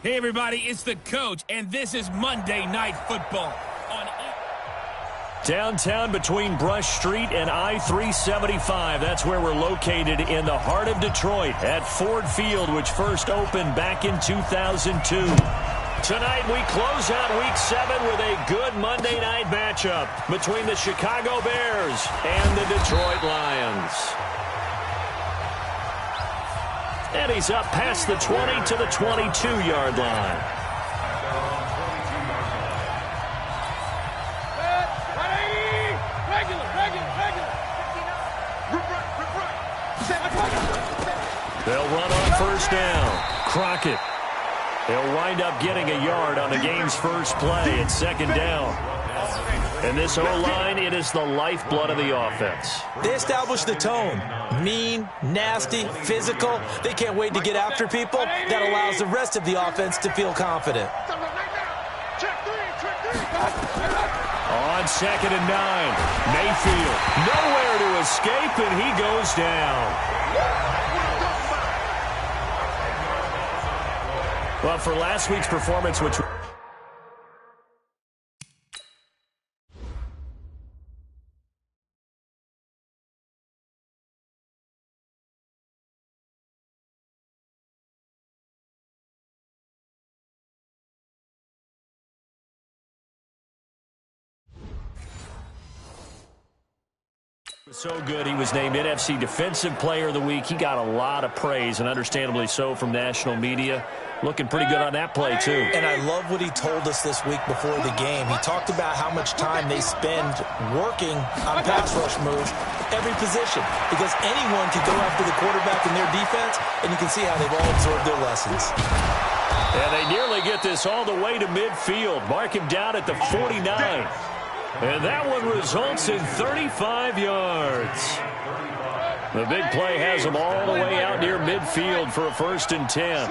Hey, everybody, it's the coach, and this is Monday Night Football. Downtown between Brush Street and I-375. That's where we're located in the heart of Detroit at Ford Field, which first opened back in 2002. Tonight, we close out Week 7 with a good Monday night matchup between the Chicago Bears and the Detroit Lions. And he's up past the 20 to the 22-yard line. They'll run on first down. Crockett. They'll wind up getting a yard on the game's first play at second down. And this O-line, it is the lifeblood of the offense. They established the tone. Mean, nasty, physical. They can't wait to get after people. That allows the rest of the offense to feel confident. On 2nd and 9, Mayfield. Nowhere to escape, and he goes down. Well, for last week's performance, which... So good, he was named NFC Defensive Player of the Week. He got a lot of praise, and understandably so, from national media. Looking pretty good on that play, too. And I love what he told us this week before the game. He talked about how much time they spend working on pass rush moves, every position, because anyone can go after the quarterback in their defense, and you can see how they've all absorbed their lessons. And they nearly get this all the way to midfield. Mark him down at the 49. And that one results in 35 yards. The big play has them all the way out near midfield for a 1st and 10.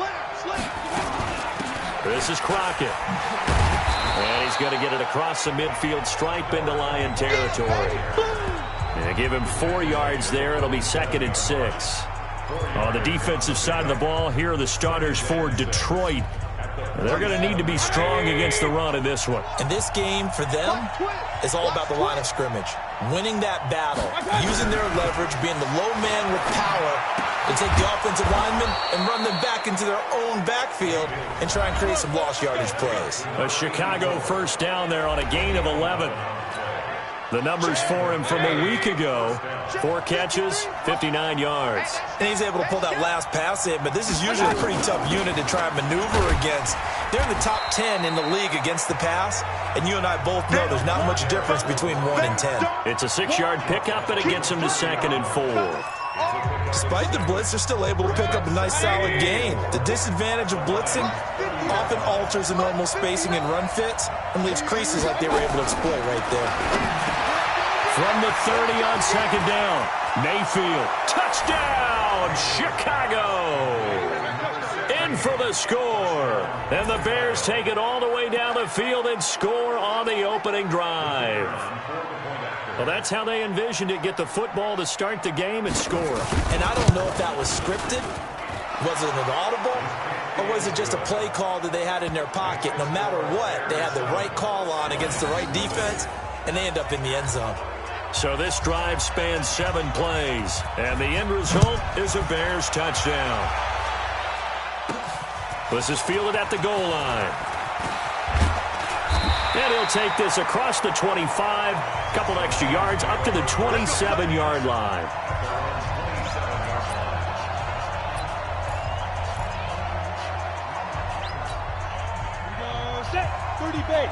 This is Crockett. And he's going to get it across the midfield stripe into Lion territory. And give him 4 yards there. It'll be 2nd and 6. On the defensive side of the ball, here are the starters for Detroit. They're going to need to be strong against the run in this one. And this game for them is all about the line of scrimmage. Winning that battle, using their leverage, being the low man with power to take the offensive linemen and run them back into their own backfield and try and create some lost yardage plays. A Chicago first down there on a gain of 11. The numbers for him from a week ago. 4 catches, 59 yards. And he's able to pull that last pass in, but this is usually a pretty tough unit to try and maneuver against. They're in the top 10 in the league against the pass, and you and I both know there's not much difference between 1 and 10. It's a 6-yard pickup, and it gets him to 2nd and 4. Despite the blitz, they're still able to pick up a nice solid gain. The disadvantage of blitzing often alters the normal spacing and run fits and leaves creases like they were able to exploit right there. From the 30 on 2nd down, Mayfield, touchdown, Chicago! In for the score. And the Bears take it all the way down the field and score on the opening drive. Well, that's how they envisioned it, get the football to start the game and score. And I don't know if that was scripted, was it an audible, or was it just a play call that they had in their pocket? No matter what, they had the right call on against the right defense, and they end up in the end zone. So this drive spans 7 plays, and the end result is a Bears touchdown. This is fielded at the goal line. And he'll take this across the 25, couple extra yards, up to the 27-yard line. Set, 30 base.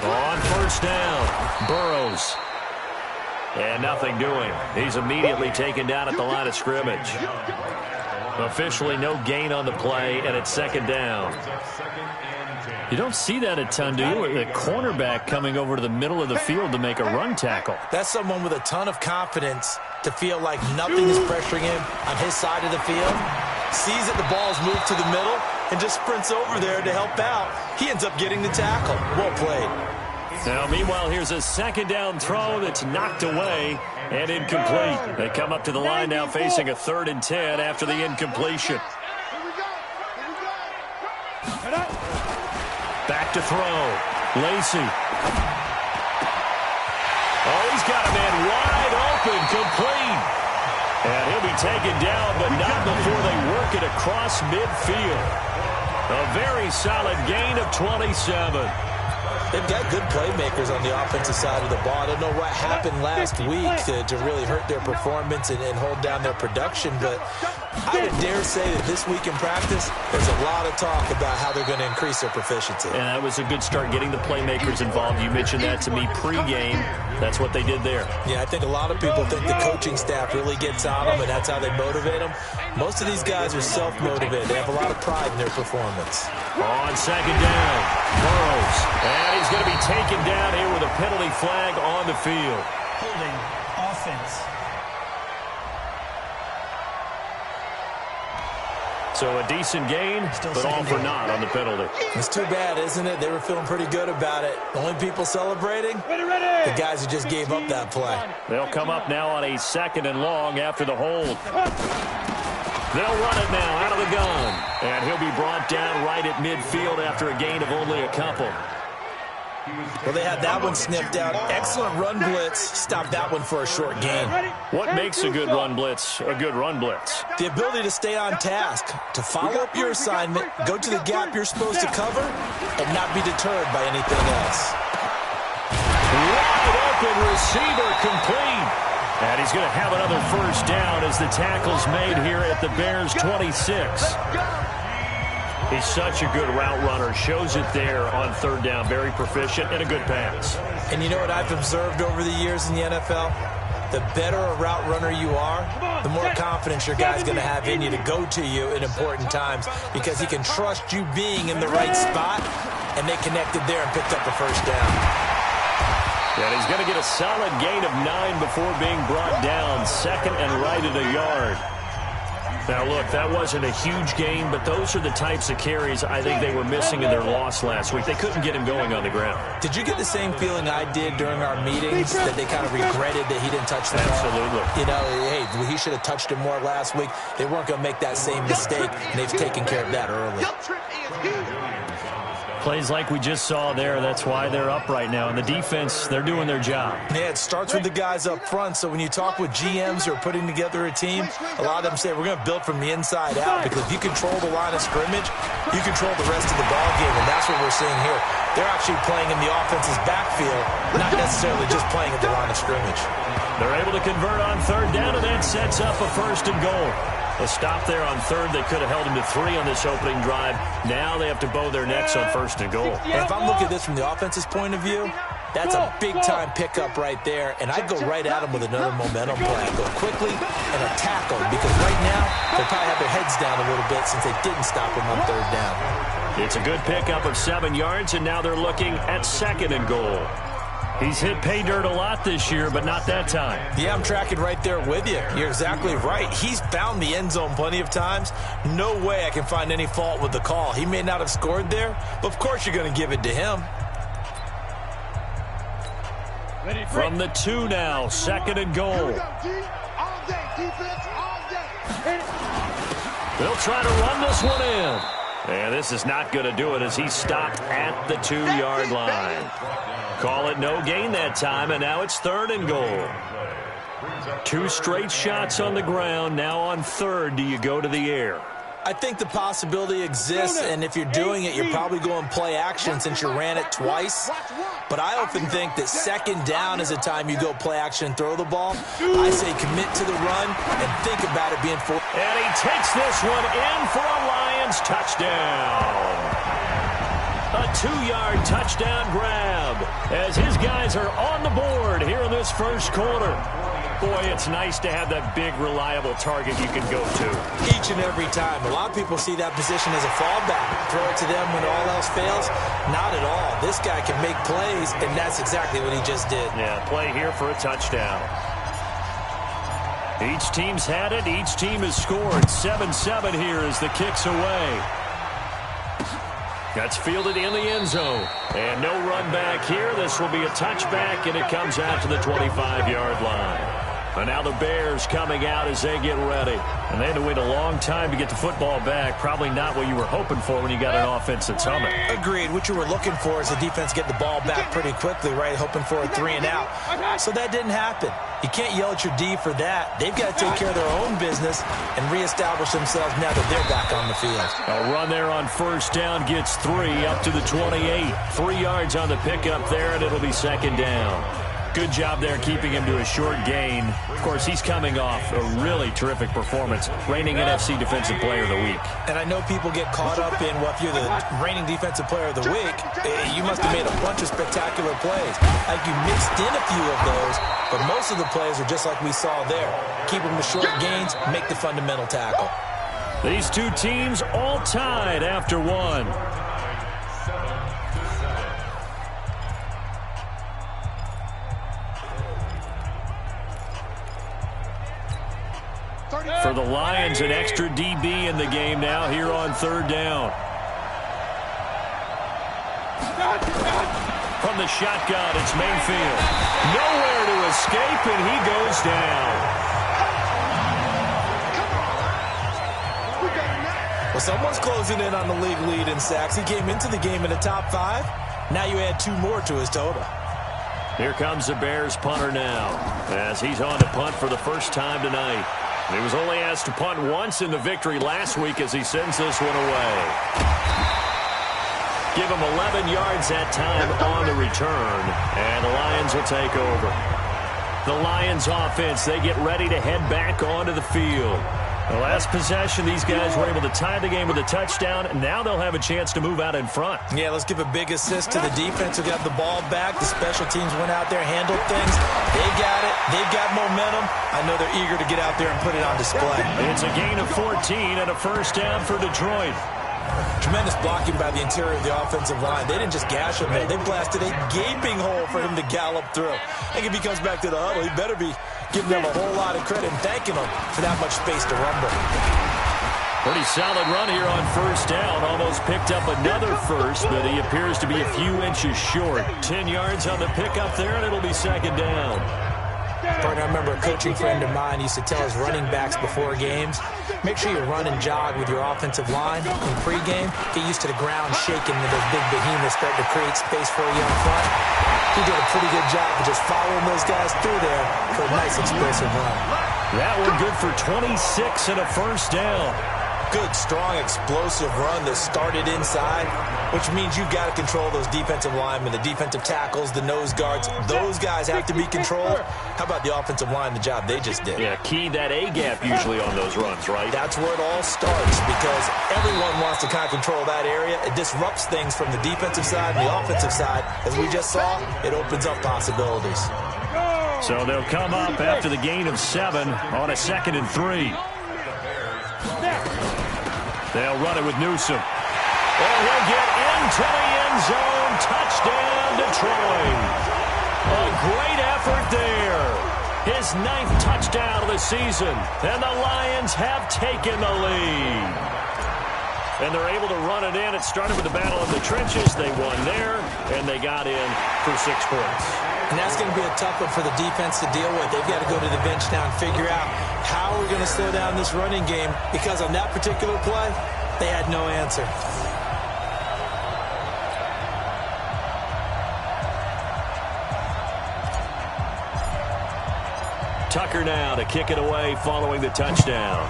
On first down, Burrows. And nothing doing. He's immediately taken down at the line of scrimmage. Officially no gain on the play, and it's 2nd down. You don't see that a ton, do you? The cornerback coming over to the middle of the field to make a run tackle. That's someone with a ton of confidence to feel like nothing is pressuring him on his side of the field. Sees that the ball's moved to the middle and just sprints over there to help out. He ends up getting the tackle. Well played. Now, meanwhile, here's a second down throw that's knocked away and incomplete. They come up to the line now facing a 3rd and 10 after the incompletion. Back to throw. Lacy. Oh, he's got a man wide open, complete. And he'll be taken down, but not before they work it across midfield. A very solid gain of 27. They've got good playmakers on the offensive side of the ball. I don't know what happened last week to really hurt their performance and hold down their production, but I would dare say that this week in practice, there's a lot of talk about how they're going to increase their proficiency. And that was a good start, getting the playmakers involved. You mentioned that to me pregame. That's what they did there. Yeah, I think a lot of people think the coaching staff really gets on them, and that's how they motivate them. Most of these guys are self-motivated. They have a lot of pride in their performance. On second down, Burrows. And he's going to be taken down here with a penalty flag on the field. Holding offense. So a decent gain, but all for naught on the penalty. It's too bad, isn't it? They were feeling pretty good about it. The only people celebrating, the guys who just gave up that play. They'll come up now on a 2nd and long after the hold. They'll run it now out of the gun. And he'll be brought down right at midfield after a gain of only a couple. Well, they had that one snipped out. Excellent run blitz. Stopped that one for a short gain. What makes a good run blitz a good run blitz? The ability to stay on task, to follow up your assignment, go to the gap you're supposed to cover, and not be deterred by anything else. Wide open receiver, complete. And he's going to have another first down as the tackle's made here at the Bears' 26. He's such a good route runner. Shows it there on 3rd down. Very proficient and a good pass. And you know what I've observed over the years in the NFL? The better a route runner you are, the more confidence your guy's going to have in you to go to you in important times, because he can trust you being in the right spot, and they connected there and picked up a first down. And he's going to get a solid gain of 9 before being brought down. 2nd and right at a yard. Now, look, that wasn't a huge gain, but those are the types of carries I think they were missing in their loss last week. They couldn't get him going on the ground. Did you get the same feeling I did during our meetings, that they kind of regretted that he didn't touch the ball? Absolutely. You know, hey, he should have touched him more last week. They weren't going to make that same mistake, and they've taken care of that early. Plays like we just saw there, that's why they're up right now. And the defense, they're doing their job. Yeah, it starts with the guys up front. So when you talk with GMs who are putting together a team, a lot of them say we're going to build from the inside out, because if you control the line of scrimmage, you control the rest of the ball game, and that's what we're seeing here. They're actually playing in the offense's backfield, not necessarily just playing at the line of scrimmage. They're able to convert on 3rd down, and that sets up a 1st and goal. A stop there on 3rd. They could have held him to 3 on this opening drive. Now they have to bow their necks on 1st and goal. And if I'm looking at this from the offense's point of view, that's a big-time pickup right there, and I'd go right at him with another momentum play. Go quickly and attack him, because right now they probably have their heads down a little bit since they didn't stop him on 3rd down. It's a good pickup of 7 yards, and now they're looking at 2nd and goal. He's hit pay dirt a lot this year, but not that time. Yeah, I'm tracking right there with you. You're exactly right. He's found the end zone plenty of times. No way I can find any fault with the call. He may not have scored there, but of course you're going to give it to him. From the 2 now, 2nd and goal. They'll try to run this one in. And this is not going to do it, as he stopped at the 2-yard line. Call it no gain that time, and now it's 3rd and goal. 2 straight shots on the ground. Now on 3rd, do you go to the air? I think the possibility exists, and if you're doing it, you're probably going play action since you ran it twice. But I often think that 2nd down is a time you go play action and throw the ball. I say commit to the run and think about it being full. And he takes this one in for a Lions touchdown. A 2-yard touchdown grab as his guys are on the board here in this 1st quarter. Boy, it's nice to have that big, reliable target you can go to. Each and every time. A lot of people see that position as a fallback. Throw it to them when all else fails. Not at all. This guy can make plays, and that's exactly what he just did. Yeah, play here for a touchdown. Each team's had it. Each team has scored. 7-7 here as the kick's away. That's fielded in the end zone. And no run back here. This will be a touchback, and it comes out to the 25-yard line. And now the Bears coming out as they get ready. And they had to wait a long time to get the football back. Probably not what you were hoping for when you got an offense that's humming. Agreed. What you were looking for is the defense get the ball back pretty quickly, right? Hoping for a 3-and-out. So that didn't happen. You can't yell at your D for that. They've got to take care of their own business and reestablish themselves now that they're back on the field. A run there on first down gets 3 up to the 28. 3 yards on the pickup there, and it'll be second down. Good job there keeping him to a short gain. Of course, he's coming off a really terrific performance, reigning NFC Defensive Player of the Week. And I know people get caught up in, well, if you're the reigning Defensive Player of the Week, you must have made a bunch of spectacular plays. Like you mixed in a few of those, but most of the plays are just like we saw there. Keep them to short gains, make the fundamental tackle. These two teams all tied after one. For the Lions, an extra DB in the game now here on third down. From the shotgun, it's Mayfield. Nowhere to escape, and he goes down. Well, someone's closing in on the league lead in sacks. He came into the game in the top 5. Now you add 2 more to his total. Here comes the Bears punter now, as he's on to punt for the first time tonight. He was only asked to punt once in the victory last week as he sends this one away. Give him 11 yards that time on the return, and the Lions will take over. The Lions offense, they get ready to head back onto the field. The last possession, these guys were able to tie the game with a touchdown, and now they'll have a chance to move out in front. Yeah, let's give a big assist to the defense who got the ball back. The special teams went out there, handled things. They got it. They've got momentum. I know they're eager to get out there and put it on display. It's a gain of 14 and a first down for Detroit. Tremendous blocking by the interior of the offensive line. They didn't just gash him there. They blasted a gaping hole for him to gallop through. I think if he comes back to the huddle, he better be giving them a whole lot of credit and thanking them for that much space to rumble. Pretty solid run here on first down. Almost picked up another first, but he appears to be a few inches short. 10 yards on the pickup there, and it'll be second down. Partner, I remember a coaching friend of mine used to tell his running backs before games, make sure you run and jog with your offensive line in pregame. Get used to the ground shaking with those big behemoths starting to create space for you up front. He did a pretty good job of just following those guys through there for a nice explosive run. That one good for 26 and a first down. Good, strong, explosive run that started inside, which means you've got to control those defensive linemen, the defensive tackles, the nose guards. Those guys have to be controlled. How about the offensive line, the job they just did? Yeah, key that A-gap usually on those runs, right? That's where it all starts because everyone wants to kind of control that area. It disrupts things from the defensive side and the offensive side. As we just saw, it opens up possibilities. So they'll come up after the gain of 7 on a 2nd and 3. They'll run it with Newsom. And he'll get into the end zone. Touchdown, Detroit. A great effort there. His 9th touchdown of the season. And the Lions have taken the lead. And they're able to run it in. It started with the battle in the trenches. They won there, and they got in for 6 points. And that's going to be a tough one for the defense to deal with. They've got to go to the bench now and figure out how we're going to slow down this running game because on that particular play, they had no answer. Tucker now to kick it away following the touchdown.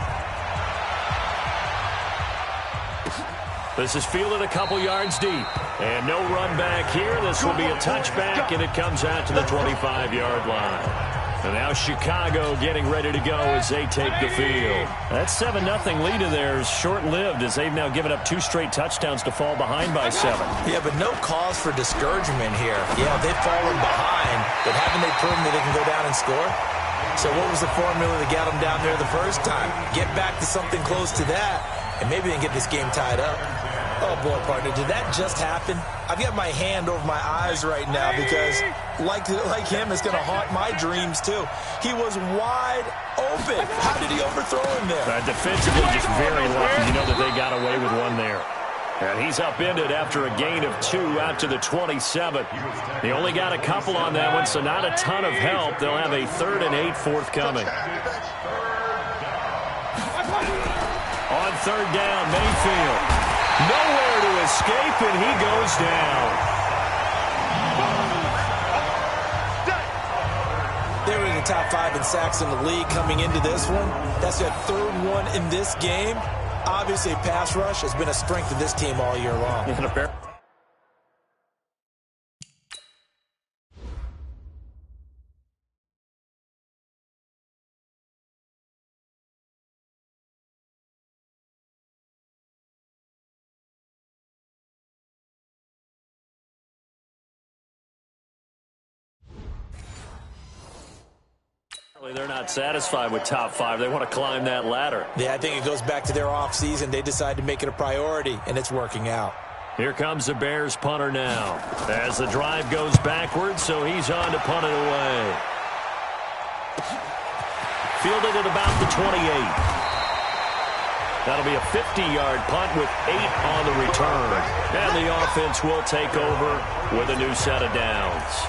This is fielded a couple yards deep. And no run back here. This will be a touchback, and it comes out to the 25-yard line. And now Chicago getting ready to go as they take the field. That 7-0 lead of theirs short-lived as they've now given up 2 straight touchdowns to fall behind by 7. Yeah, but no cause for discouragement here. Yeah, they've fallen behind, but haven't they proven that they can go down and score? So what was the formula that got them down there the first time? Get back to something close to that, and maybe they can get this game tied up. Oh, boy, partner, did that just happen? I've got my hand over my eyes right now because, like him, it's going to haunt my dreams, too. He was wide open. How did he overthrow him there? Defensively, just very lucky. You know that they got away with one there. And he's upended after a gain of 2 out to the 27. He only got a couple on that one, so not a ton of help. They'll have a 3rd and 8 forthcoming. On 3rd down, Mayfield. Nowhere to escape, and he goes down. They were in the top 5 in sacks in the league coming into this one. That's their 3rd one in this game. Obviously, pass rush has been a strength of this team all year long. They're not satisfied with top 5. They want to climb that ladder. Yeah, I think it goes back to their offseason. They decided to make it a priority, and it's working out. Here comes the Bears punter now. As the drive goes backwards, so he's on to punt it away. Fielded at about the 28. That'll be a 50-yard punt with 8 on the return. And the offense will take over with a new set of downs.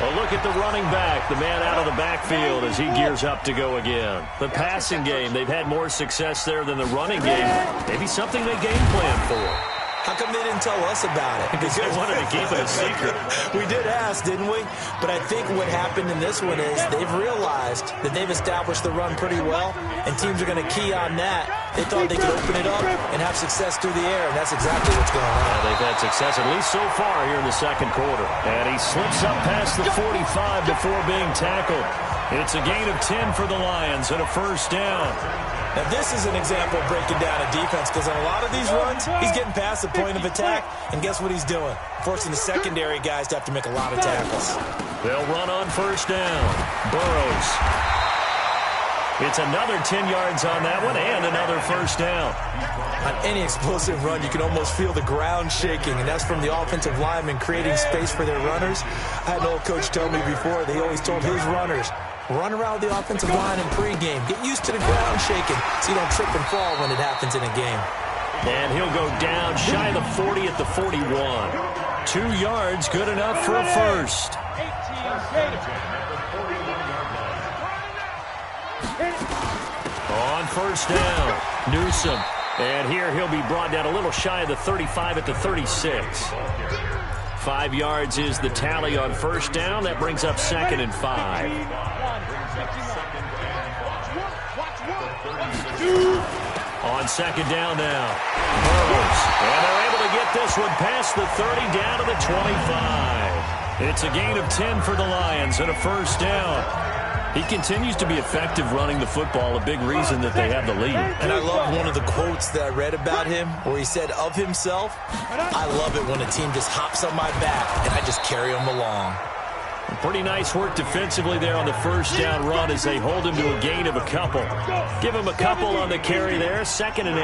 A look at the running back, the man out of the backfield as he gears up to go again. The passing game, they've had more success there than the running game. Maybe something they game plan for. How come they didn't tell us about it? Because they wanted to keep it a secret. We did ask, didn't we? But I think what happened in this one is they've realized that they've established the run pretty well, and teams are going to key on that. They thought they could open it up and have success through the air, and that's exactly what's going on. They've had success, at least so far, here in the second quarter. And he slips up past the 45 before being tackled. It's a gain of 10 for the Lions and a 1st down. Now, this is an example of breaking down a defense, because on a lot of these runs, he's getting past the point of attack, and guess what he's doing? Forcing the secondary guys to have to make a lot of tackles. They'll run on 1st down. Burrows. It's another 10 yards on that one and another 1st down. On any explosive run, you can almost feel the ground shaking, and that's from the offensive linemen creating space for their runners. I had an old coach tell me before, they always told his runners, run around the offensive line in pregame. Get used to the ground shaking so you don't trip and fall when it happens in a game. And he'll go down shy of the 40 at the 41. 2 yards, good enough for a 1st. On 1st down, Newsom. And here he'll be brought down a little shy of the 35 at the 36. 5 yards is the tally on 1st down. That brings up 2nd and 5. On 2nd down now, Burrows. And they're able to get this one past the 30 down to the 25. It's a gain of 10 for the Lions and a 1st down. He continues to be effective running the football, a big reason that they have the lead. And I love one of the quotes that I read about him where he said of himself, I love it when a team just hops on my back and I just carry them along. Pretty nice work defensively there on the 1st down run as they hold him to a gain of a couple. Give him a couple on the carry there, 2nd and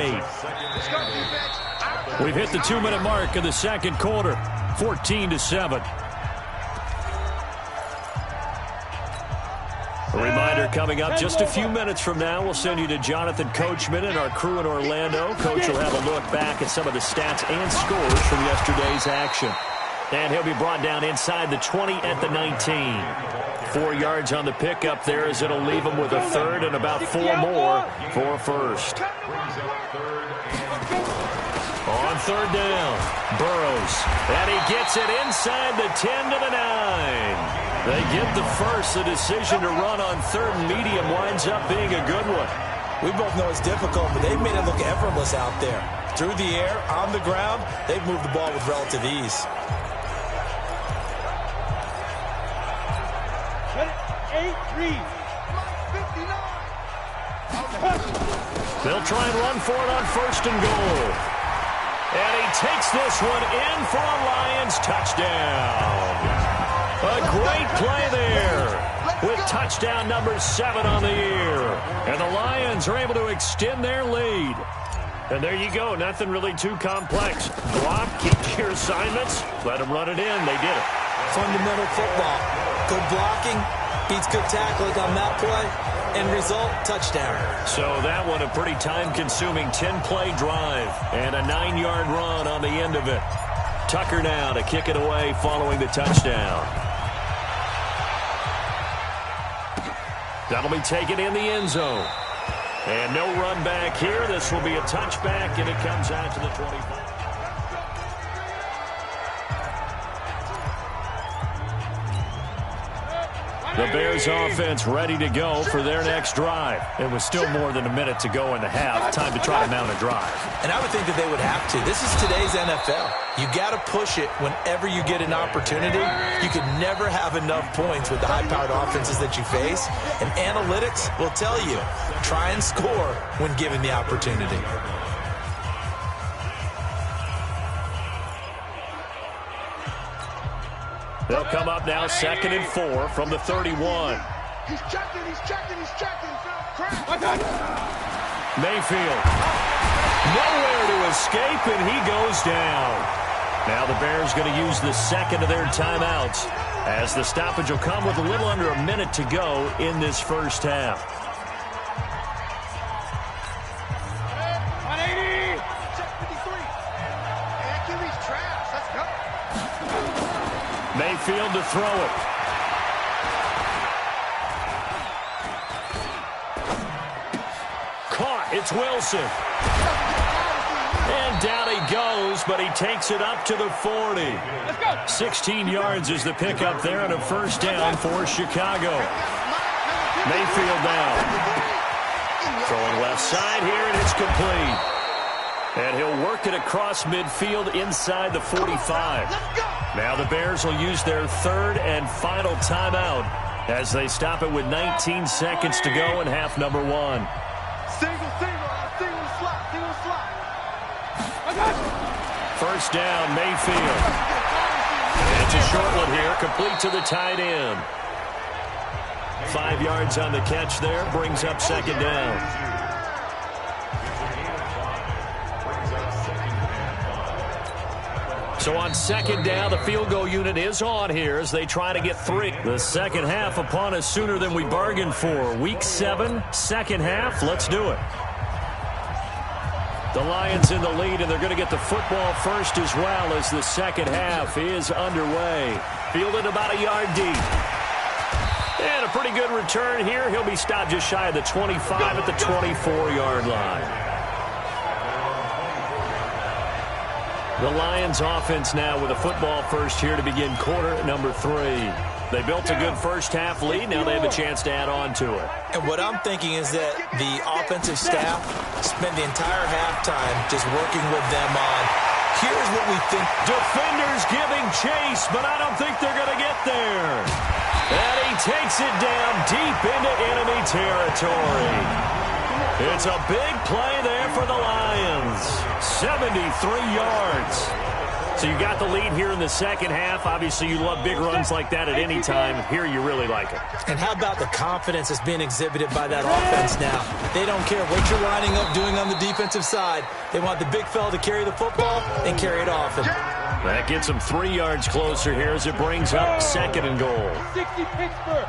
8. We've hit the 2-minute mark of the second quarter, 14-7. A reminder coming up just a few minutes from now, we'll send you to Jonathan Coachman and our crew in Orlando. Coach will have a look back at some of the stats and scores from yesterday's action. And he'll be brought down inside the 20 at the 19. 4 yards on the pickup there as it'll leave him with a 3rd and about 4 more for a 1st. On 3rd down, Burrows. And he gets it inside the 10 to the 9. They get the 1st. The decision to run on 3rd and medium winds up being a good one. We both know it's difficult, but they've made it look effortless out there. Through the air, on the ground, they've moved the ball with relative ease. They'll try and run for it on 1st and goal. And he takes this one in for a Lions touchdown. A great play there with touchdown number 7 on the year. And the Lions are able to extend their lead. And there you go. Nothing really too complex. Block, keep your assignments, let them run it in. They did it. Fundamental football. Good blocking beats good tackling on that play. End result, touchdown. So that one a pretty time-consuming 10-play drive and a 9-yard run on the end of it. Tucker now to kick it away following the touchdown. That'll be taken in the end zone. And no run back here. This will be a touchback, and it comes out to the 25. The Bears offense ready to go for their next drive. It was still more than a minute to go in the half. Time to try to mount a drive. And I would think that they would have to. This is today's NFL. You got to push it whenever you get an opportunity. You can never have enough points with the high-powered offenses that you face. And analytics will tell you, try and score when given the opportunity. They'll come up now 2nd and 4 from the 31. He's checking. Mayfield. Nowhere to escape, and he goes down. Now the Bears going to use the second of their timeouts as the stoppage will come with a little under a minute to go in this first half. 180. Check 53. That QB's trash. Let's go. Mayfield to throw it. Caught. It's Wilson. And down he goes, but he takes it up to the 40. 16 yards is the pickup there and a first down for Chicago. Mayfield now. Throwing left side here, and it's complete. And he'll work it across midfield inside the 45. Now the Bears will use their third and final timeout as they stop it with 19 seconds to go in half number 1. Single slot. First down, Mayfield. And it's a short one here, complete to the tight end. 5 yards on the catch there, brings up second down. So on second down, the field goal unit is on here as they try to get 3. The second half upon us sooner than we bargained for. Week 7, second half. Let's do it. The Lions in the lead, and they're going to get the football first as well as the second half is underway. Fielded about a yard deep. And a pretty good return here. He'll be stopped just shy of the 25 at the 24-yard line. The Lions offense now with a football first here to begin quarter number 3. They built a good first half lead. Now they have a chance to add on to it. And what I'm thinking is that the offensive staff spent the entire halftime just working with them on, here's what we think. Defenders giving chase, but I don't think they're going to get there. And he takes it down deep into enemy territory. It's a big play there for the Lions. 73 yards. So you got the lead here in the second half. Obviously, you love big runs like that at any time. Here, you really like it. And how about the confidence that's being exhibited by that offense now? They don't care what you're lining up doing on the defensive side. They want the big fella to carry the football and carry it often. That gets them 3 yards closer here as it brings up second and goal. 60 Pittsburgh.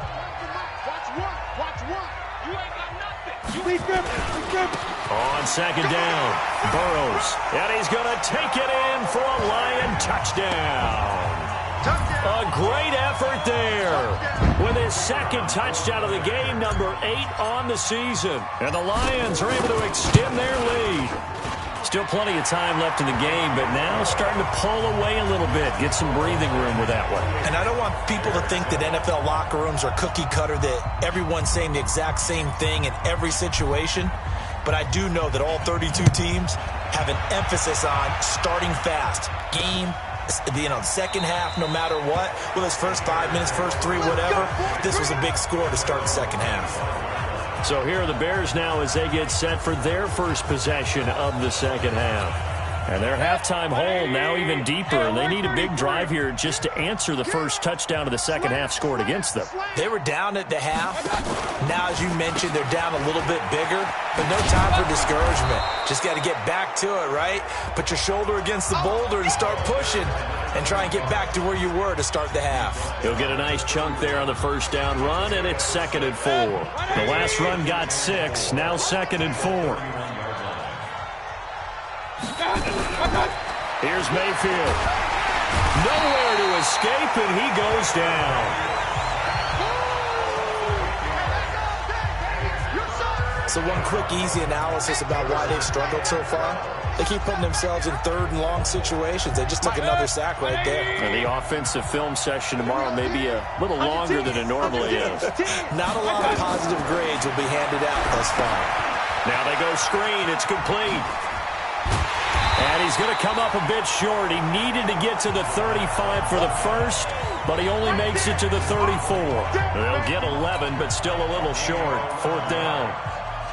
Watch one. You ain't got nothing. You ain't good. On second down, Burrows. And he's going to take it in for a Lion touchdown. A great effort there with his second touchdown of the game, number 8 on the season. And the Lions are able to extend their lead. Still plenty of time left in the game, but now starting to pull away a little bit, get some breathing room with that one. And I don't want people to think that NFL locker rooms are cookie cutter, that everyone's saying the exact same thing in every situation. But I do know that all 32 teams have an emphasis on starting fast. Game, second half, no matter what. Well, his first 5 minutes, first 3, whatever. This was a big score to start the second half. So here are the Bears now as they get set for their first possession of the second half. And their halftime hole now even deeper, and they need a big drive here just to answer the first touchdown of the second half scored against them. They were down at the half. Now, as you mentioned, they're down a little bit bigger, but no time for discouragement. Just got to get back to it, right? Put your shoulder against the boulder and start pushing and try and get back to where you were to start the half. He'll get a nice chunk there on the first down run, and it's 2nd and 4. The last run got 6, now 2nd and 4. Here's Mayfield. Nowhere to escape, and he goes down. So one quick, easy analysis about why they've struggled so far. They keep putting themselves in 3rd and long situations. They just took another sack right there. And the offensive film session tomorrow may be a little longer than it normally is. Not a lot of positive grades will be handed out thus far. Now they go screen. It's complete. And he's going to come up a bit short. He needed to get to the 35 for the first, but he only makes it to the 34. They'll get 11, but still a little short. 4th down.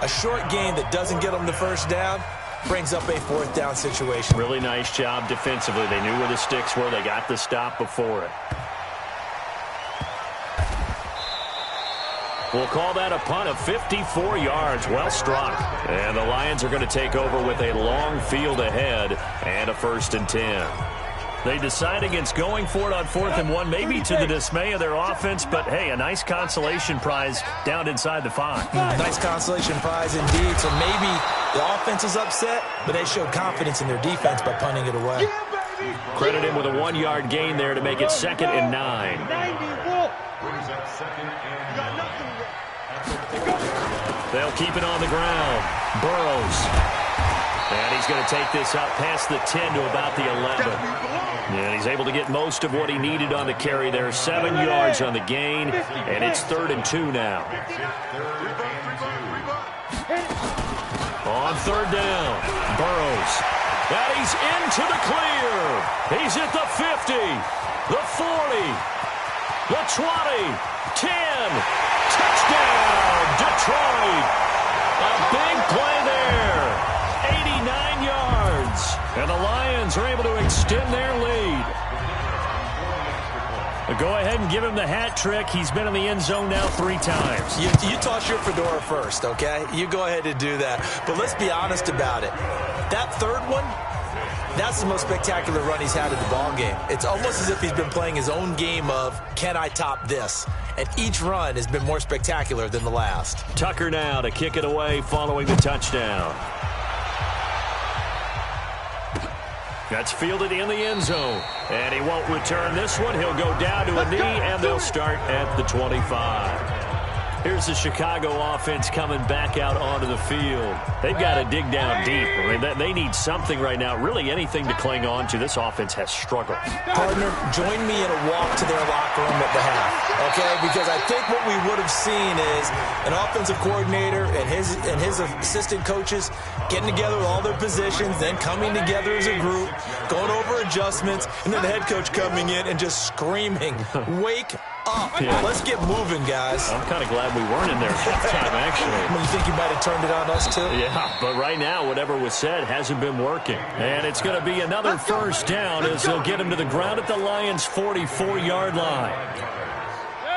A short gain that doesn't get them the first down brings up a 4th down situation. Really nice job defensively. They knew where the sticks were. They got the stop before it. We'll call that a punt of 54 yards. Well struck. And the Lions are going to take over with a long field ahead and a 1st and 10. They decide against going for it on 4th and 1, maybe to the dismay of their offense, but hey, a nice consolation prize down inside the 5. Nice consolation prize indeed. So maybe the offense is upset, but they showed confidence in their defense by punting it away. Credit him with a 1-yard gain there to make it 2nd and 9. They'll keep it on the ground. Burrows. And he's going to take this out past the 10 to about the 11. And he's able to get most of what he needed on the carry there. 7 yards on the gain, and it's 3rd and 2 now. On 3rd down, Burrows. And he's into the clear. He's at the 50, the 40, the 20, 10. Touchdown, Detroit. A big play there. 89 yards. And the Lions are able to extend their lead. Go ahead and give him the hat trick. He's been in the end zone now 3 times. You toss your fedora first, okay? You go ahead and do that. But let's be honest about it. That 3rd one, that's the most spectacular run he's had in the ballgame. It's almost as if he's been playing his own game of, can I top this? And each run has been more spectacular than the last. Tucker now to kick it away following the touchdown. That's fielded in the end zone. And he won't return this one. He'll go down to a knee, and they'll start at the 25. Here's the Chicago offense coming back out onto the field. They've got to dig down deep. I mean, they need something right now, really anything to cling on to. This offense has struggled. Partner, join me in a walk to their locker room at the half, okay? Because I think what we would have seen is an offensive coordinator and his assistant coaches getting together with all their positions, then coming together as a group, going over adjustments, and then the head coach coming in and just screaming, wake up. Yeah. Let's get moving, guys. I'm kind of glad we weren't in there at halftime, actually. You think you might have turned it on us, too? Yeah, but right now, whatever was said hasn't been working. And it's going to be another 1st down as they'll get him to the ground at the Lions' 44-yard line.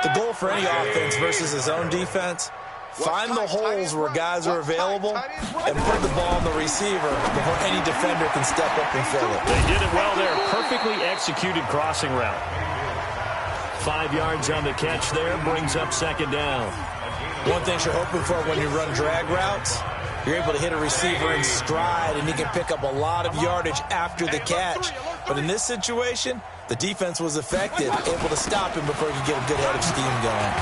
The goal for any offense versus his own defense, find the holes where guys are available and put the ball on the receiver before any defender can step up and fill it. They did it well there. Perfectly executed crossing route. 5 yards on the catch there, brings up 2nd down. One thing you're hoping for when you run drag routes, you're able to hit a receiver in stride, and he can pick up a lot of yardage after the catch. But in this situation, the defense was effective, able to stop him before he could get a good head of steam going.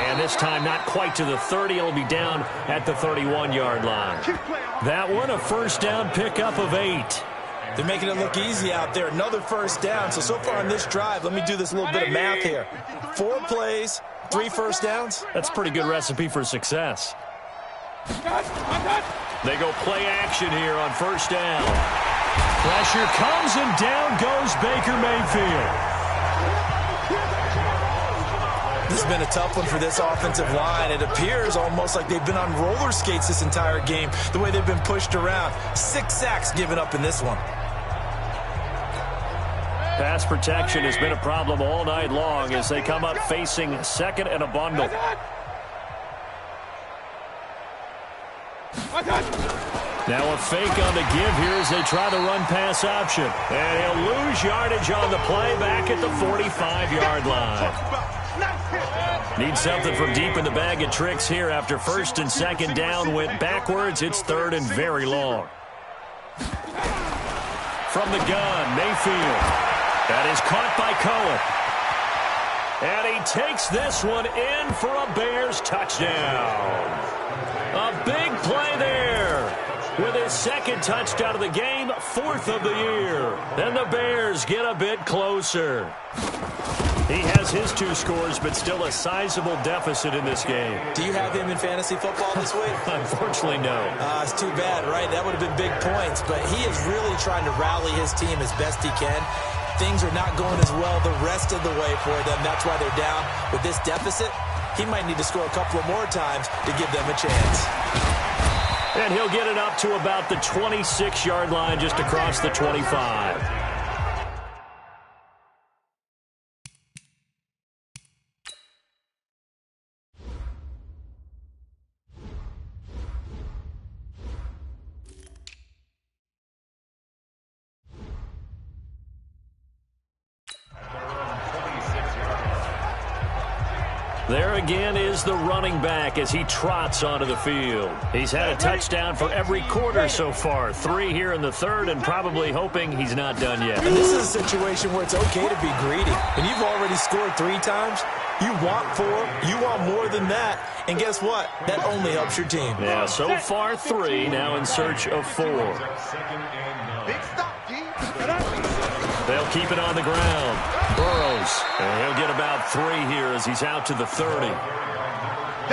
And this time not quite to the 30. It'll be down at the 31-yard line. That one, a 1st down pickup of 8. They're making it look easy out there. Another 1st down. So far on this drive, let me do this little bit of math here. 4 plays, 3 1st downs. That's a pretty good recipe for success. They go play action here on 1st down. Pressure comes, and down goes Baker Mayfield. This has been a tough one for this offensive line. It appears almost like they've been on roller skates this entire game, the way they've been pushed around. 6 sacks given up in this one. Pass protection has been a problem all night long as they come up facing second and a bundle. Now a fake on the give here as they try the run-pass option. And he'll lose yardage on the play back at the 45-yard line. Need something from deep in the bag of tricks here after first and second down went backwards. It's third and very long. From the gun, Mayfield. That is caught by Cohen. And he takes this one in for a Bears touchdown. A big play there. With his second touchdown of the game, 4th of the year. And the Bears get a bit closer. He has his 2 scores, but still a sizable deficit in this game. Do you have him in fantasy football this week? Unfortunately, no. It's too bad, right? That would have been big points. But he is really trying to rally his team as best he can. Things are not going as well the rest of the way for them. That's why they're down. With this deficit, he might need to score a couple of more times to give them a chance. And he'll get it up to about the 26-yard line, just across the 25. There again is the running back as he trots onto the field. He's had a touchdown for every quarter so far. 3 here in the third, and probably hoping he's not done yet. And this is a situation where it's okay to be greedy. And you've already scored 3 times. You want 4. You want more than that. And guess what? That only helps your team. Yeah, so far 3, now in search of 4. They'll keep it on the ground. Burrows, and he'll get about 3 here as he's out to the 30.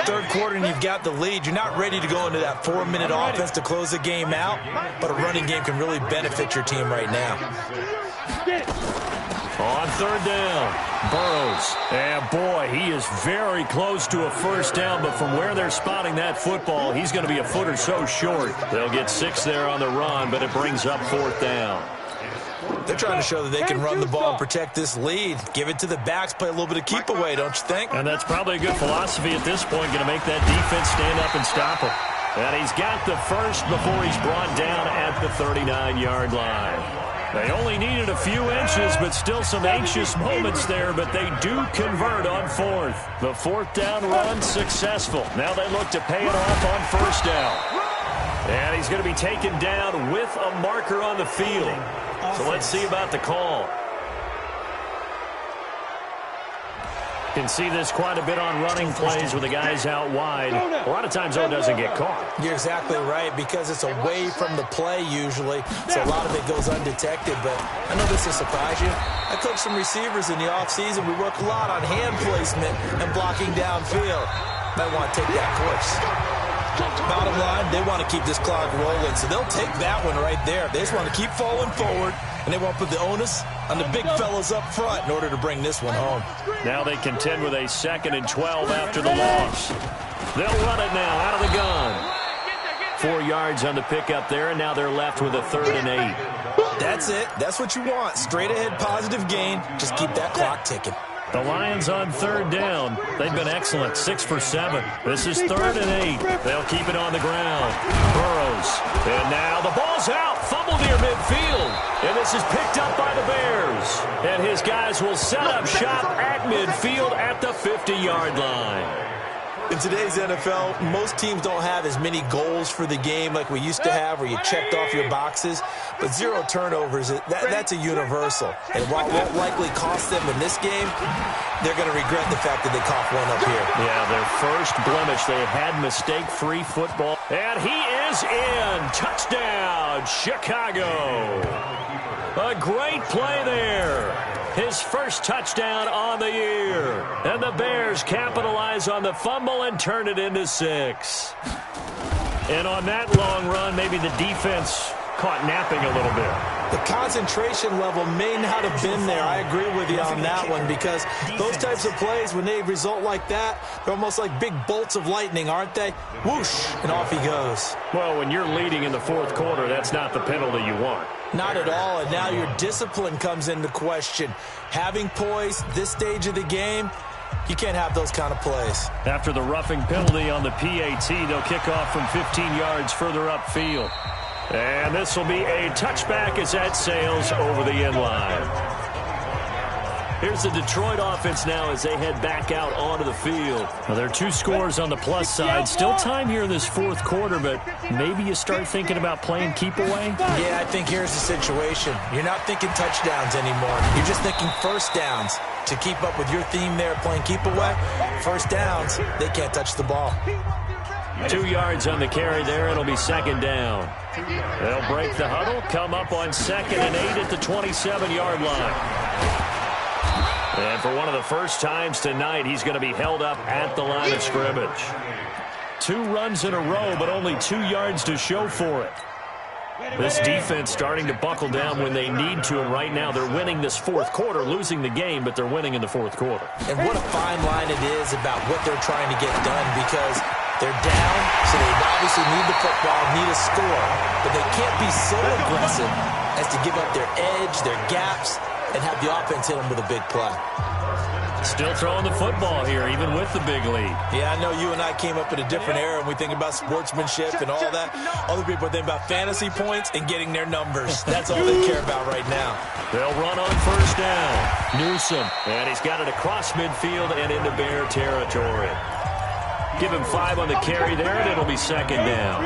Third quarter and you've got the lead. You're not ready to go into that 4-minute offense to close the game out, but a running game can really benefit your team right now. On third down, Burrows. And boy, he is very close to a first down, but from where they're spotting that football, he's going to be a foot or so short. They'll get 6 there on the run, but it brings up 4th down. They're trying to show that they can run the ball and protect this lead. Give it to the backs, play a little bit of keep away, don't you think? And that's probably a good philosophy at this point, going to make that defense stand up and stop him. And he's got the first before he's brought down at the 39-yard line. They only needed a few inches, but still some anxious moments there, but they do convert on 4th. The 4th down run successful. Now they look to pay it off on first down. And he's going to be taken down with a marker on the field. So let's see about the call. Can see this quite a bit on running plays with the guys out wide. A lot of times, though, it doesn't get caught. You're exactly right, because it's away from the play usually, so a lot of it goes undetected. But I know this will surprise you. I coach some receivers in the offseason. We work a lot on hand placement and blocking downfield. Might want to take that course. Bottom line, they want to keep this clock rolling, so they'll take that one right there. They just want to keep falling forward, and they want to put the onus on the big fellas up front in order to bring this one home. Now they contend with a 2nd and 12 after the loss. They'll run it now out of the gun. 4 yards on the pickup there, and now they're left with a 3rd and 8. That's it. That's what you want. Straight ahead positive gain. Just keep that clock ticking. The Lions on 3rd down. They've been excellent, 6 for 7. This is 3rd and 8. They'll keep it on the ground. Burrows. And now the ball's out. Fumble near midfield. And this is picked up by the Bears. And his guys will set up shop at midfield at the 50-yard line. In today's NFL, most teams don't have as many goals for the game like we used to have, where you checked off your boxes. But 0 turnovers, that's a universal. And while it won't likely cost them in this game, they're going to regret the fact that they coughed one up here. Yeah, their first blemish. They had mistake-free football. And he is in. Touchdown, Chicago. A great play there. His first touchdown on the year. And the Bears capitalize on the fumble and turn it into 6. And on that long run, maybe the defense caught napping a little bit. The concentration level may not have been there. I agree with you on that one, because those types of plays, when they result like that, they're almost like big bolts of lightning, aren't they? Whoosh, and off he goes. Well, when you're leading in the fourth quarter, that's not the penalty you want. Not at all, and now your discipline comes into question. Having poise this stage of the game, you can't have those kind of plays. After the roughing penalty on the PAT, they'll kick off from 15 yards further upfield. And this will be a touchback as that sails over the end line. Here's the Detroit offense now as they head back out onto the field. Well, there are 2 scores on the plus side. Still time here in this fourth quarter, but maybe you start thinking about playing keep away? Yeah, I think here's the situation. You're not thinking touchdowns anymore. You're just thinking first downs. To keep up with your theme there, playing keep away, first downs, they can't touch the ball. 2 yards on the carry there. It'll be second down. They'll break the huddle, come up on 2nd and 8 at the 27-yard line. And for one of the first times tonight, he's going to be held up at the line of scrimmage. 2 runs in a row, but only 2 yards to show for it. This defense starting to buckle down when they need to, and right now they're winning this fourth quarter, losing the game, but they're winning in the fourth quarter. And what a fine line it is about what they're trying to get done, because they're down, so they obviously need the football, need a score, but they can't be so aggressive as to give up their edge, their gaps, and have the offense hit them with a big play. Still throwing the football here, even with the big lead. Yeah, I know you and I came up in a different era, and we think about sportsmanship and all that. Other people think about fantasy points and getting their numbers. That's all they care about right now. They'll run on first down. Newsome, and he's got it across midfield and into Bear territory. Give him 5 on the carry there, and it'll be second down.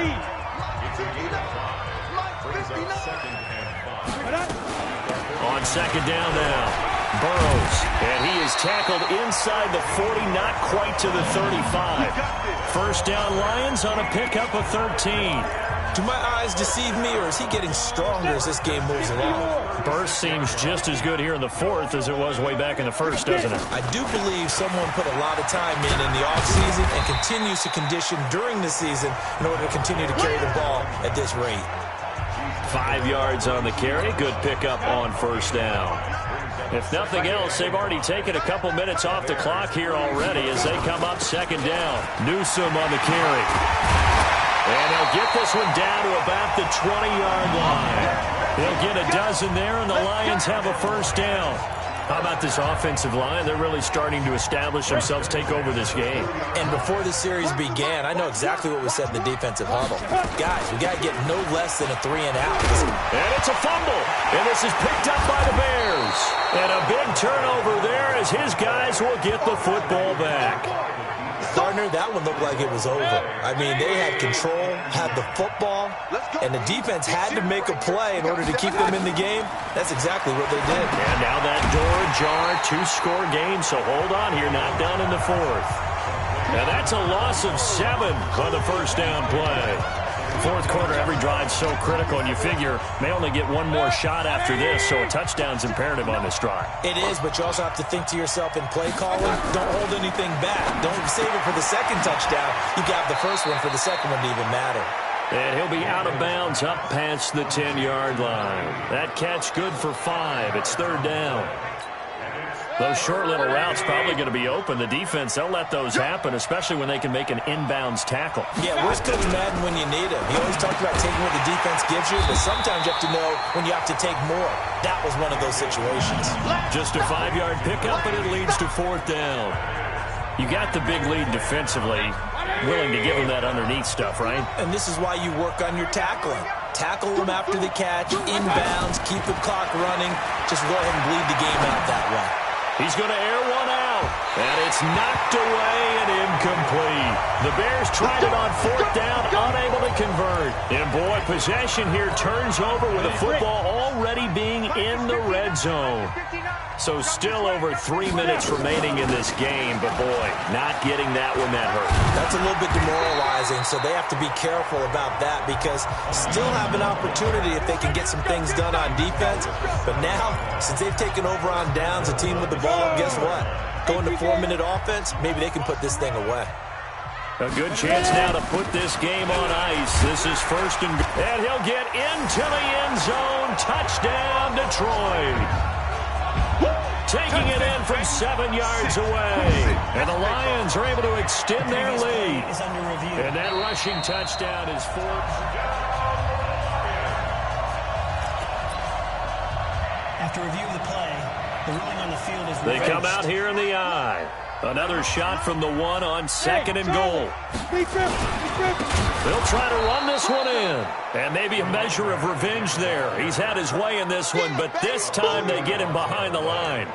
On second down now. Burrows, and he is tackled inside the 40, not quite to the 35. First down Lions on a pickup of 13. Do my eyes deceive me, or is he getting stronger as this game moves along? Burst seems just as good here in the fourth as it was way back in the first, doesn't it? I do believe someone put a lot of time in the offseason and continues to condition during the season in order to continue to carry the ball at this rate. 5 yards on the carry. Good pickup on first down. If nothing else, they've already taken a couple minutes off the clock here already as they come up second down. Newsome on the carry. And they'll get this one down to about the 20-yard line. They'll get a dozen there, and the Lions have a first down. How about this offensive line? They're really starting to establish themselves, take over this game. And before the series began, I know exactly what was said in the defensive huddle. Guys, we got to get no less than a 3-and-out. And it's a fumble. And this is picked up by the Bears. And a big turnover there as his guys will get the football back. Gardner, that one looked like it was over. I mean, they had control, had the football, and the defense had to make a play in order to keep them in the game. That's exactly what they did. And now that door ajar, 2-score game, so hold on here, not down in the fourth. And that's a loss of 7 on the first down play. Fourth quarter, every drive so critical, and you figure may only get one more shot after this, so a touchdown's imperative on this drive. It is, but you also have to think to yourself in play calling, don't hold anything back. Don't save it for the second touchdown. You got the first one for the second one to even matter. And he'll be out of bounds up past the 10-yard line. That catch good for 5. It's third down. Those short little routes probably going to be open. The defense, they'll let those happen, especially when they can make an inbounds tackle. Yeah, where's Coach Madden when you need him? He always talked about taking what the defense gives you, but sometimes you have to know when you have to take more. That was one of those situations. Just a 5-yard pickup, and it leads to fourth down. You got the big lead defensively, willing to give them that underneath stuff, right? And this is why you work on your tackling. Tackle them after the catch, inbounds, keep the clock running. Just go ahead and bleed the game out that way. He's going to air one out, and it's knocked away and incomplete. The Bears tried it on fourth down, unable to convert. And boy, possession here turns over with the football already being in the red zone. So still over 3 minutes remaining in this game, but boy, not getting that one that hurt. That's a little bit demoralizing, so they have to be careful about that because still have an opportunity if they can get some things done on defense. But now, since they've taken over on downs, a team with the ball, guess what? Going to 4-minute offense, maybe they can put this thing away. A good chance now to put this game on ice. This is first and he'll get into into the end zone. Touchdown, Detroit. Taking it in from 7 yards away. And the Lions are able to extend their lead. And that rushing touchdown is After review of the play, the ruling on the field is reversed. They come out here in the eye. Another shot from the 1 on 2nd and goal. They'll try to run this one in. And maybe a measure of revenge there. He's had his way in this one, but this time they get him behind the line.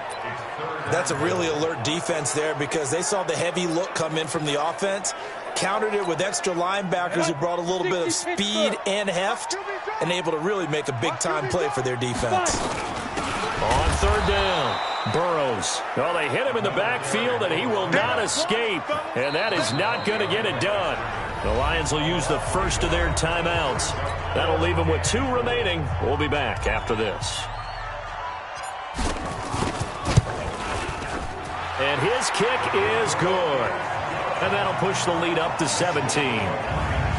That's a really alert defense there because they saw the heavy look come in from the offense, countered it with extra linebackers who brought a little bit of speed and heft, and able to really make a big-time play for their defense. On 3rd down, Burrows. Oh, they hit him in the backfield, and he will not escape. And that is not going to get it done. The Lions will use the first of their timeouts. That'll leave them with 2 remaining. We'll be back after this. And his kick is good. And that'll push the lead up to 17.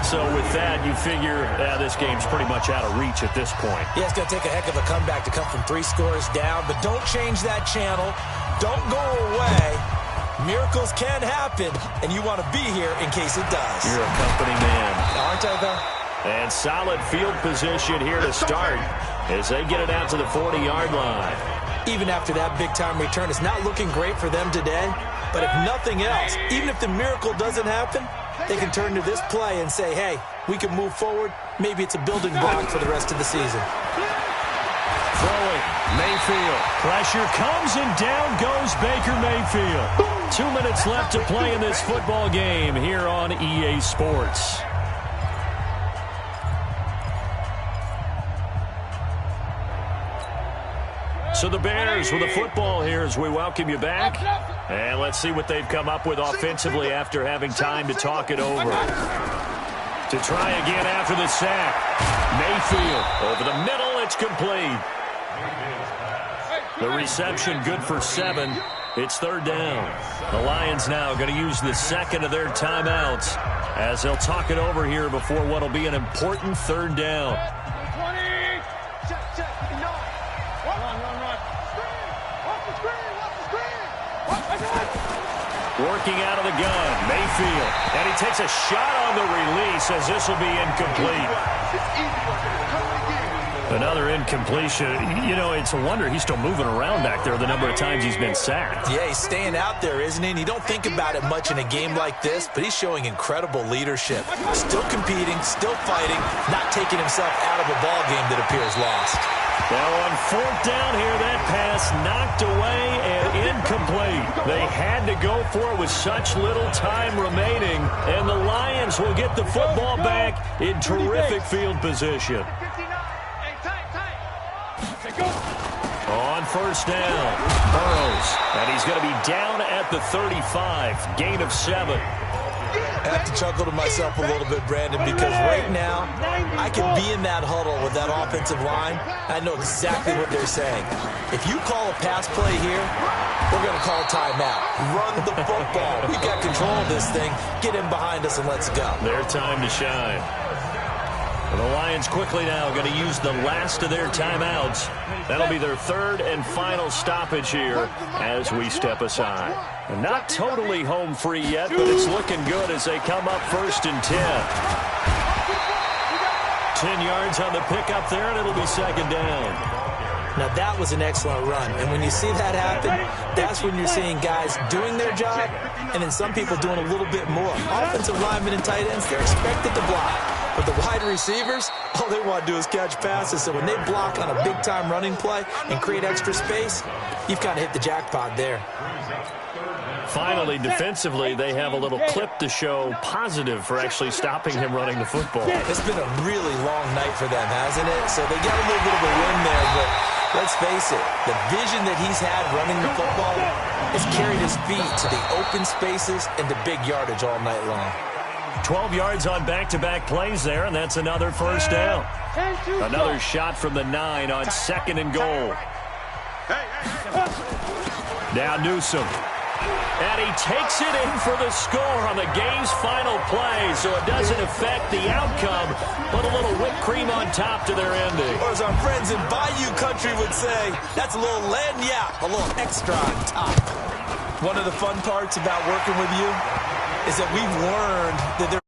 So with that, you figure this game's pretty much out of reach at this point. Yeah, it's going to take a heck of a comeback to come from 3 scores down, but don't change that channel. Don't go away. Miracles can happen, and you want to be here in case it does. You're a company man. Aren't I, though? And solid field position here to start as they get it out to the 40-yard line. Even after that big-time return, it's not looking great for them today. But if nothing else, even if the miracle doesn't happen, they can turn to this play and say, hey, we can move forward. Maybe it's a building block for the rest of the season. Throwing, Mayfield. Pressure comes and down goes Baker Mayfield. 2 minutes left to play in this football game here on EA Sports. So the Bears with the football here as we welcome you back. And let's see what they've come up with offensively after having time to talk it over. To try again after the sack. Mayfield over the middle. It's complete. The reception good for 7. It's 3rd down. The Lions now going to use the second of their timeouts as they'll talk it over here before what will be an important 3rd down. Working out of the gun, Mayfield. And he takes a shot on the release as this will be incomplete. Another incompletion. You know, it's a wonder he's still moving around back there the number of times he's been sacked. Yeah, he's staying out there, isn't he? And you don't think about it much in a game like this, but he's showing incredible leadership. Still competing, still fighting, not taking himself out of a ball game that appears lost. Now on 4th down here, that pass knocked away and incomplete. They had to go for it with such little time remaining, and the Lions will get the football back in terrific field position. On 1st down, Burrows, and he's going to be down at the 35, gain of 7. I have to chuckle to myself a little bit, Brandon, because right now I can be in that huddle with that offensive line. I know exactly what they're saying. If you call a pass play here, we're going to call timeout. Run the football. We've got control of this thing. Get in behind us and let's go. Their time to shine. And the Lions quickly now going to use the last of their timeouts. That'll be their 3rd and final stoppage here as we step aside. And not totally home free yet, but it's looking good as they come up 1st and 10. 10 yards on the pickup there, and it'll be 2nd down. Now, that was an excellent run. And when you see that happen, that's when you're seeing guys doing their job and then some people doing a little bit more. Offensive linemen and tight ends, they're expected to block. But the wide receivers, all they want to do is catch passes. So when they block on a big-time running play and create extra space, you've kind of hit the jackpot there. Finally, defensively, they have a little clip to show positive for actually stopping him running the football. It's been a really long night for them, hasn't it? So they got a little bit of a win there, but let's face it, the vision that he's had running the football has carried his feet to the open spaces and the big yardage all night long. 12 yards on back-to-back plays there, and that's another 1st down. Another shot from the 9 on 2nd and goal. Now Newsome. And he takes it in for the score on the game's final play, so it doesn't affect the outcome, but a little whipped cream on top to their ending. Or as our friends in Bayou Country would say, that's a little lagniappe, a little extra on top. One of the fun parts about working with you is that we've learned that